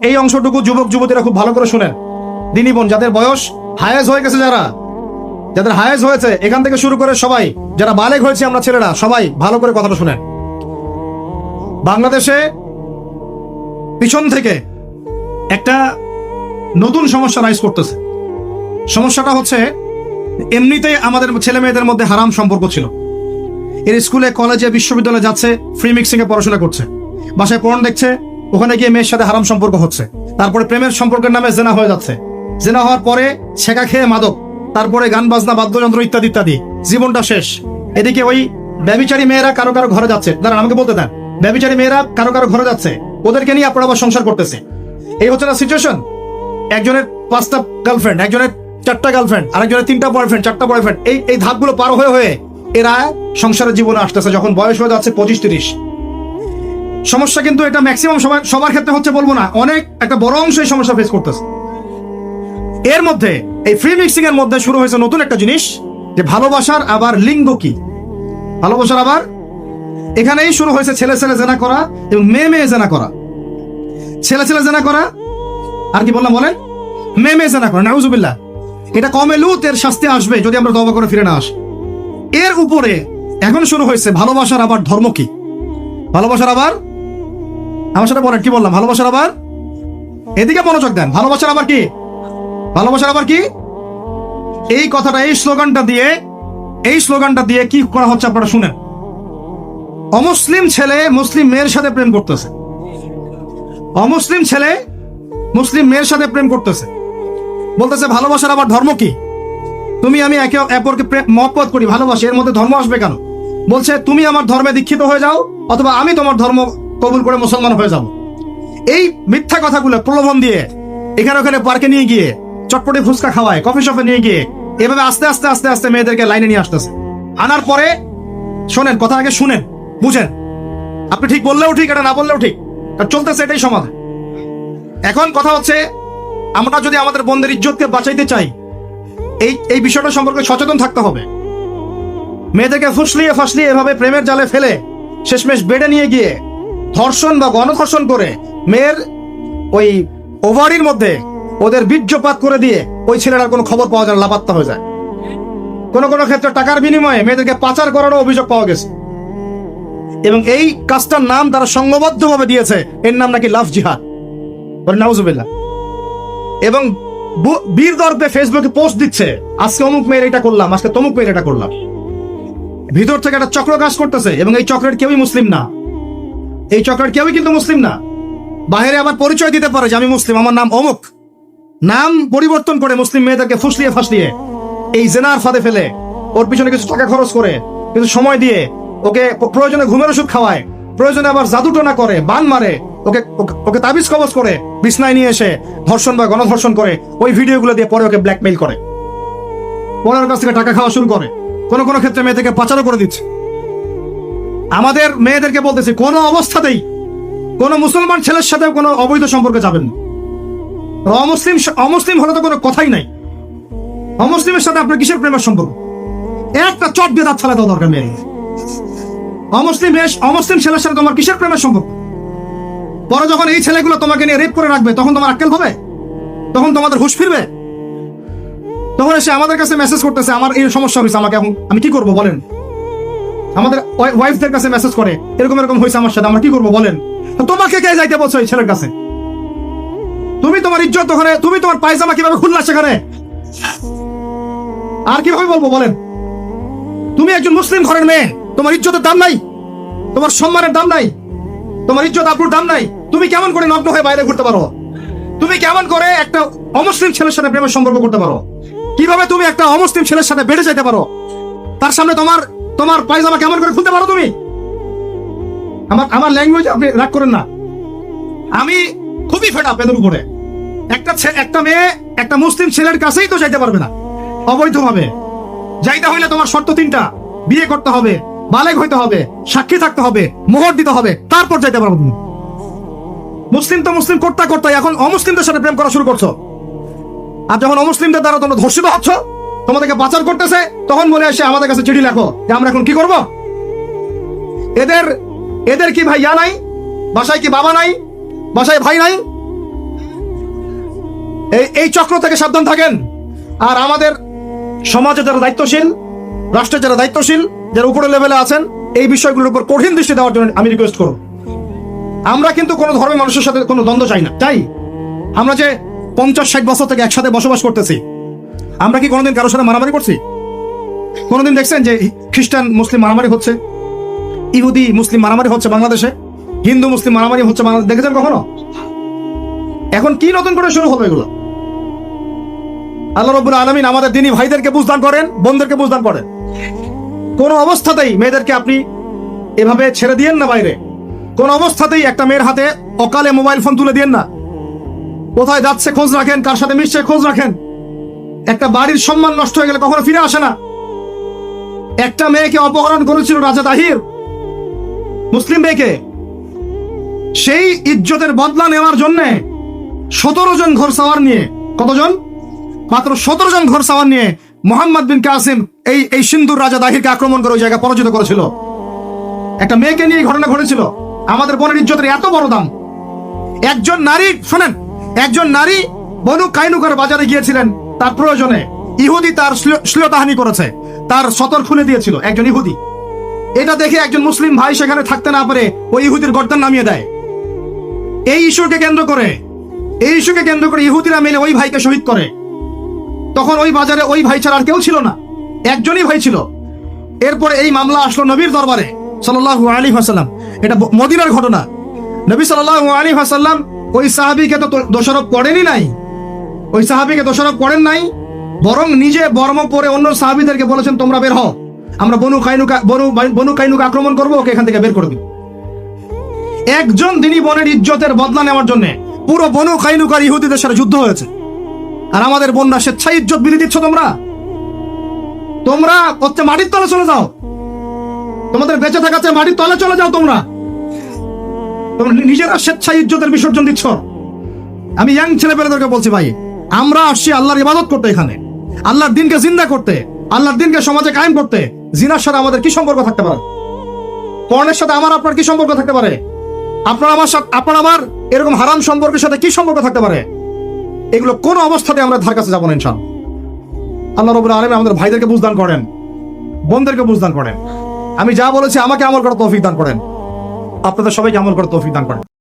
এই অংশটুকু যুবক যুবতীরা খুব ভালো করে শুনেন। দিনী বোন, যাদের বয়স হায়েজ হয়ে গেছে, যাদের হায়েজ হয়েছে, এখান থেকে শুরু করে সবাই যারা বালেগ হয়েছে আমরা ছেলেরা, সবাই ভালো করে কথাটা শুনেন। বাংলাদেশে পিছন থেকে একটা নতুন সমস্যা রাইজ করতেছে। সমস্যাটা হচ্ছে, এমনিতেই আমাদের ছেলে মেয়েদের মধ্যে হারাম সম্পর্ক ছিল। এর স্কুলে কলেজে বিশ্ববিদ্যালয়ে যাচ্ছে, ফ্রি মিক্সিং এ পড়াশোনা করছে, বাসায় পড়ন দেখছে, ওখানে গিয়ে মেয়ের সাথে হারাম সম্পর্ক হচ্ছে, তারপরে প্রেমের সম্পর্কের নামে জেনা হয়ে যাচ্ছে, জেনা হওয়ার পরে ছেঁকা খেয়ে মাদক, তারপরে গান বাজনা বাদ্যযন্ত্র ইত্যাদি ইত্যাদি, জীবনটা শেষ। এদিকে ওই ব্যভিচারী মেয়েরা কারো কারো ঘরে যাচ্ছে, দাঁড়ান আমাকে বলতে দেন, ব্যভিচারী মেয়েরা কারো কারো ঘরে যাচ্ছে, ওদেরকে নিয়ে আপনারা আবার সংসার করতেছে। এই হচ্ছে না সিচুয়েশন। একজনের 5টা গার্লফ্রেন্ড, একজনের 4টা গার্লফ্রেন্ড, আরেকজনের 3টা বয়ফ্রেন্ড, 4টা বয়ফ্রেন্ড, এই ধাপগুলো পার হয়ে হয়ে এরা সংসারের জীবনে আসতেছে যখন বয়স হয়ে যাচ্ছে 25-30। সমস্যা কিন্তু এটা ম্যাক্সিমাম সবার ক্ষেত্রে হচ্ছে বলবো না, অনেক একটা বড় অংশ এই সমস্যা ফেস করতেছে। এর মধ্যে এই ফ্রি মিক্সিং এর মধ্যে শুরু হয়েছে নতুন একটা জিনিস, যে ভালোবাসার আবার লিঙ্গ কি, ভালোবাসার আবার এখানেই শুরু হয়েছে ছেলে ছেলে জেনা করা এবং মেয়ে মেয়ে জেনা করা। ছেলে ছেলে জেনা করা আর কি বললাম বলেন, মেয়ে মেয়ে জেনা করা, নাউজুবিল্লাহ। এটা কমে লুত, এর শাস্তি আসবে যদি আমরা তওবা করে ফিরে না আসি। এর উপরে এখন শুরু হয়েছে ভালোবাসার আবার ধর্ম কি, ভালোবাসার আবার, আমার সাথে বলেন কি বললাম, ভালোবাসার আবার, এদিকে মনোযোগ দেন, ভালোবাসার আবার কি, ভালোবাসার আবার কি, এই কথাটা, এই স্লোগানটা দিয়ে কি করা হচ্ছে আপনারা শুনেন। অমুসলিম ছেলে মুসলিম মেয়ের সাথে প্রেম করতেছে, অমুসলিম ছেলে মুসলিম মেয়ের সাথে প্রেম করতেছে, বলতেছে ভালোবাসার আবার ধর্ম কি, তুমি আমি একে অপরকে মহব্বত করি, ভালোবাসি, এর মধ্যে ধর্ম আসবে কেন? বলছে তুমি আমার ধর্মে দীক্ষিত হয়ে যাও, অথবা আমি তোমার ধর্ম কবুল করে মুসলমান হয়ে যাব। এই মিথ্যা কথাগুলো প্রলোভন দিয়ে এখানে ওখানে পার্কে নিয়ে গিয়ে চটপটে ফুচকা খাওয়ায়, কফি শপে নিয়ে গিয়ে এভাবে আস্তে আস্তে আস্তে আস্তে মেয়েদেরকে লাইনে নিয়ে আসতেছে। আনার পরে শোনেন, কথা আগে শুনেন, বুঝেন। আপনি ঠিক বললেও ঠিক, এটা না বললেও ঠিক, চলতেছে, এটাই সমাধান। এখন কথা হচ্ছে, আমরা যদি আমাদের বোনদের ইজ্জতকে বাঁচাইতে চাই, এই বিষয়টা সম্পর্কে সচেতন থাকতে হবে। মেয়েদেরকে ফুসলিয়ে ফাসলিয়ে এভাবে প্রেমের জালে ফেলে শেষমেশ বেডে নিয়ে গিয়ে ধর্ষণ বা গণধর্ষণ করে মেয়ের ওই ওভারির মধ্যে ওদের বীর্যপাত করে দিয়ে ওই ছেলেটার কোনো খবর পাওয়া যায় না, লাপাত্তা হয়ে যায়। কোনো কোনো ক্ষেত্রে টাকার বিনিময়ে মেয়েদেরকে পাচার করারও অভিযোগ পাওয়া গেছে। এবং এই কাজটার নাম তারা সংঘবদ্ধভাবে দিয়েছে, এর নাম নাকি লাভ জিহাদ, নাউজুবিল্লাহ। এবং বীর দর্পে ফেসবুকে পোস্ট দিচ্ছে, আজকে অমুক মেয়ের এটা করলাম, আজকে তমুক মেয়ের এটা করলাম। ভিতর থেকে একটা চক্র কাজ করতেছে, এবং এই চক্রের কেউই মুসলিম না, এই চক্রের কেউই কিন্তু মুসলিম না। বাইরে আবার পরিচয় দিতে পারে যে আমি মুসলিম, আমার নাম অমুক, নাম পরিবর্তন করে মুসলিম মেয়েদেরকে ফুসলিয়ে ফাসলিয়ে এই জেনার ফাঁদে ফেলে ওর পিছনে কিছু টাকা খরচ করে, কিছু সময় দিয়ে ওকে প্রয়োজনে ঘুমের ওষুধ খাওয়ায়, প্রয়োজনে আবার জাদুটোনা করে, বান মারে, ওকে ওকে তাবিজ কবজ করে বিছনায় নিয়ে এসে ধর্ষণ বা গণধর্ষণ করে, ওই ভিডিওগুলো দিয়ে পরে ওকে ব্ল্যাকমেইল করে, পরে ওর কাছ থেকে টাকা খাওয়া শুরু করে, কোনো কোনো ক্ষেত্রে মেয়েদেরকে পাচারও করে দিচ্ছে। আমাদের মেয়েদেরকে বলতেছে, কোনো অবস্থাতেই কোনো মুসলমান ছেলের সাথে কোনো অবৈধ সম্পর্কে যাবেন না। অমুসলিম হলে তো কোনো কথাই নাই, অমুসলিমের সাথে আপনার কিসের প্রেমের সম্পর্ক? একটা চট দিয়ে দাঁত ফেলে দেওয়া দরকার মেয়ে। অমুসলিম ছেলের সাথে তোমার কিসের প্রেমের সম্পর্ক? পরে যখন এই ছেলেগুলো তোমাকে নিয়ে রেপ করে রাখবে, তখন তোমার আক্কেল হবে, তখন তোমাদের হুঁশ ফিরবে। তখন এসে আমাদের কাছে মেসেজ করতেছে, আমার এই সমস্যা হয়েছে, আমাকে এখন আমি কি করবো বলেন। আমাদের ওয়াইফদের কাছে মেসেজ করে, এরকম এরকম হয়েছে আমার সাথে, আমরা কি করবো বলেন। তোমাকে কে যাইতে বলছো এই ছেলের কাছে? তুমি তোমার ইজ্জত ওখানে, তুমি তোমার পায়জামা কিভাবে খুললা সেখানে, আর কিভাবে বলবো বলেন? তুমি একজন মুসলিম ঘরের মেয়ে, তোমার ইজ্জতের দাম নাই, তোমার সম্মানের দাম নাই, তোমার ইজ্জত আবরুর দাম নাই। তুমি কেমন করে নগ্ন হয়ে বাইরে ঘুরতে পারো? তুমি কেমন করে একটা অমুসলিম ছেলের সাথে প্রেমের সম্পর্ক করতে পারো? কিভাবে তুমি একটা অমুসলিম ছেলের সাথে বেড়ে যেতে পারো? তার সামনে তোমার পায়জামা কেমন করে খুলতে পারো তুমি? আমার ল্যাঙ্গুয়েজ আপনি রাগ করেন না, আমি খুবই ফেড আপ এদের উপরে। একটা মেয়ে একটা মুসলিম ছেলের কাছেই তো যাইতে পারবে না অবৈধভাবে। যাইতে হইলে তোমার শর্ত 3টা, বিয়ে করতে হবে, বালেগ হইতে হবে, সাক্ষী থাকতে হবে, মোহর দিতে হবে, তারপর যাইতে পারবো তুমি। মুসলিম তো মুসলিম করতে করতে এখন অমুসলিমদের সাথে প্রেম করা শুরু করছো। আর যখন অমুসলিমদের দ্বারা তোমরা ধর্ষিত হচ্ছ, তোমাদেরকে পাচার করতেছে, তখন বলে আসে আমাদের কাছে চিঠি লেখো যে আমরা এখন কি করব। এদের কি ভাই নাই? বাসায় কি বাবা নাই? বাসায় ভাই নাই? এই চক্র থেকে সাবধান থাকেন। আর আমাদের সমাজে যারা দায়িত্বশীল, রাষ্ট্রের যারা দায়িত্বশীল, যারা উপরে লেভেলে আছেন, এই বিষয়গুলোর উপর কঠিন দৃষ্টি দেওয়ার জন্য আমি রিকোয়েস্ট করব। আমরা কিন্তু কোনো ধর্মের মানুষের সাথে কোনো দ্বন্দ্ব চাই না, চাই আমরা যে 50-60 বছর থেকে একসাথে বসবাস করতেছি, আমরা কি কোনোদিন কারোর সাথে মারামারি করছি? কোনোদিন দেখছেন যে খ্রিস্টান মুসলিম মারামারি হচ্ছে, ইহুদি মুসলিম মারামারি হচ্ছে বাংলাদেশে, হিন্দু মুসলিম মারামারি হচ্ছে বাংলাদেশে? দেখেছেন কখনো? এখন কি নতুন করে শুরু হবে এগুলো? আল্লাহ রাব্বুল আলামিন আমাদের দ্বীনি ভাইদেরকে বুঝদান করেন, বোনদেরকে বুঝদান করেন। কোন অবস্থাতেই মেয়েদেরকে আপনি এভাবে ছেড়ে দিয়েন না বাইরে। কোন অবস্থাতেই একটা মেয়ের হাতে অকালে মোবাইল ফোন তুলে দিয়েন না। কোথায় যাচ্ছে খোঁজ রাখেন, কার সাথে মিশছে খোঁজ রাখেন। একটা বাড়ির সম্মান নষ্ট হয়ে গেলে কখনো ফিরে আসে না। একটা মেয়েকে অপহরণ করেছিল রাজা তাহির, মুসলিম মেয়েকে। সেই ইজ্জতের বদলা নেওয়ার জন্য 17 জন ঘর সাওয়ার নিয়ে, কতজন? মাত্র 17 জন ঘর সাওয়ার নিয়ে মোহাম্মদ বিন কাসিম এই সিন্ধুর রাজা দাহিরকে আক্রমণ করে ওই জায়গা পরাজিত করেছিল। একটা মেয়েকে নিয়ে ঘটনা ঘটেছিল। আমাদের বোনের ইজ্জতের এত বড় দাম। একজন নারী, শোনেন, একজন নারী বনু কাইনুকার বাজারে গিয়েছিলেন তার প্রয়োজনে। ইহুদি তার শ্লীলতাহানি করেছে, তার সতর খুলে দিয়েছিল একজন ইহুদি। এটা দেখে একজন মুসলিম ভাই সেখানে থাকতে না পারে ওই ইহুদির গর্দান নামিয়ে দেয়। এই ইস্যুকে কেন্দ্র করে ইহুদিরা মিলে ওই ভাইকে শহীদ করে। তখন ওই বাজারে ওই ভাই ছাড়া আর কেউ ছিল না, একজনই ভাই ছিল। এরপরে এই মামলা আসলো নবীর দরবারে সাল্লাল্লাহু আলাইহি ওয়াসাল্লাম। এটা মদিনার ঘটনা। নবী সাল্লাল্লাহু আলাইহি ওয়াসাল্লাম ওই সাহাবীকে তো দোষারোপ করেনই নাই, ওই সাহাবীকে দোষারোপ করেন নাই, বরং নিজে বর্ম পরে অন্য সাহাবীদেরকে বলেছেন তোমরা বের হও, আমরা বনু কাইনুকা আক্রমণ করবো, ওকে এখান থেকে বের করে দিন। একজন দিনী বোনের ইজ্জতের বদলা নেওয়ার জন্য পুরো বনু কাইনুকার ইহুদিদের সাথে যুদ্ধ হয়েছে। আর আমাদের বোনরা স্বেচ্ছায় ইজ্জত বিলি দিচ্ছ। তোমরা হচ্ছে মাটির তলে চলে যাও, তোমাদের বেঁচে থাকা চেয়ে মাটির তলে চলে যাও। তোমরা নিজেরা স্বেচ্ছায় ইজ্জতের বিসর্জন দিচ্ছ। আমি ইয়াং ছেলেপেলেদেরকে বলছি, ভাই আমরা আসছি আল্লাহর ইবাদত করতে, এখানে আল্লাহর দিনকে জিন্দা করতে, আল্লাহর দিনকে সমাজে কায়েম করতে। জিনার সাথে আমাদের কি সম্পর্ক থাকতে পারে? পর্নের সাথে আমার আপনার কি সম্পর্ক থাকতে পারে? আপনার আমার এরকম হারাম সম্পর্কের সাথে কি সম্পর্ক থাকতে পারে? এগুলো কোন অবস্থাতে আমরা ধার কাছে যাবো না ইনশাআল্লাহ। আল্লাহ রাব্বুল আলামিন আমাদের ভাইদেরকে বুঝদান করেন, বোনদেরকে বুঝদান করেন। আমি যা বলেছি আমাকে আমল করার তৌফিক দান করেন, আপনাদের সবাইকে আমল করার তৌফিক দান করেন।